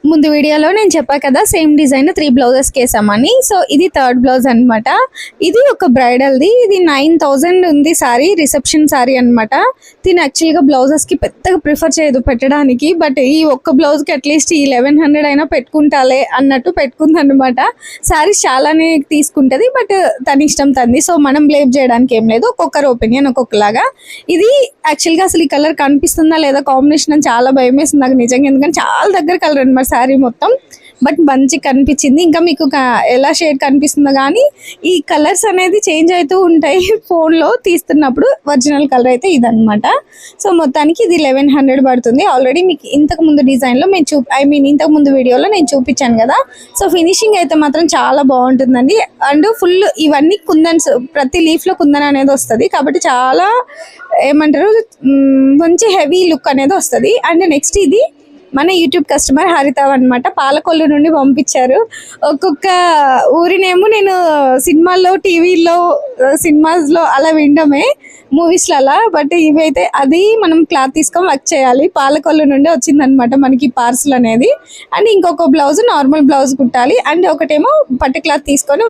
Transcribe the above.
ముందు వీడియోలో నేను చెప్పా కదా సేమ్ డిజైన్ 3 బ్లౌజెస్ కేసామని. సో ఇది థర్డ్ బ్లౌజ్ అనమాట. ఇది ఒక బ్రైడల్ది. ఇది 9000 ఉంది సారీ, రిసెప్షన్ సారీ అనమాట. దీని యాక్చువల్గా బ్లౌజెస్కి పెద్దగా ప్రిఫర్ చేయదు పెట్టడానికి, బట్ ఈ ఒక్క బ్లౌజ్కి అట్లీస్ట్ ఈ 1100 అయినా పెట్టుకుంటాలే అన్నట్టు పెట్టుకుందనమాట. సారీస్ చాలానే తీసుకుంటుంది, బట్ తన ఇష్టం తంది. సో మనం బ్లేమ్ చేయడానికి ఏం లేదు, ఒక్కొక్కరు ఒపీనియన్ ఒక్కొక్కలాగా. ఇది యాక్చువల్గా అసలు ఈ కలర్ కనిపిస్తుందా లేదా కాంబినేషన్ అని చాలా భయం వేసింది నాకు నిజంగా, ఎందుకంటే చాలా దగ్గర కలర్ అనమాట శారీ మొత్తం. బట్ మంచి కనిపించింది. ఇంకా మీకు ఎలా షేడ్ కనిపిస్తుందో కానీ ఈ కలర్స్ అనేది చేంజ్ అవుతూ ఉంటాయి ఫోన్లో తీస్తున్నప్పుడు. ఒరిజినల్ కలర్ అయితే ఇదనమాట. సో మొత్తానికి ఇది 1100 పడుతుంది. ఆల్రెడీ మీకు ఇంతకు ముందు డిజైన్లో మేము ఇంతకు ముందు వీడియోలో నేను చూపించాను కదా. సో ఫినిషింగ్ అయితే మాత్రం చాలా బాగుంటుందండి. అండ్ ఫుల్ ఇవన్నీ కుందన్స్, ప్రతి లీఫ్లో కుందన్ అనేది వస్తుంది కాబట్టి చాలా ఏమంటారు మంచి హెవీ లుక్ అనేది వస్తుంది. అండ్ నెక్స్ట్ ఇది మన యూట్యూబ్ కస్టమర్ హరిత అనమాట, పాలకొల్లు నుండి పంపించారు. ఒక్కొక్క ఊరినేమో నేను సినిమాల్లో, టీవీలో, సినిమాస్లో అలా వినడమే, మూవీస్లో అలా. బట్ ఇవైతే అది మనం క్లాత్ తీసుకొని వర్క్ చేయాలి. పాలకొల్లు నుండి వచ్చిందనమాట మనకి పార్సల్ అనేది. అండ్ ఇంకొక బ్లౌజ్ నార్మల్ బ్లౌజ్ కుట్టాలి, అండ్ ఒకటేమో పట్టు క్లాత్ తీసుకొని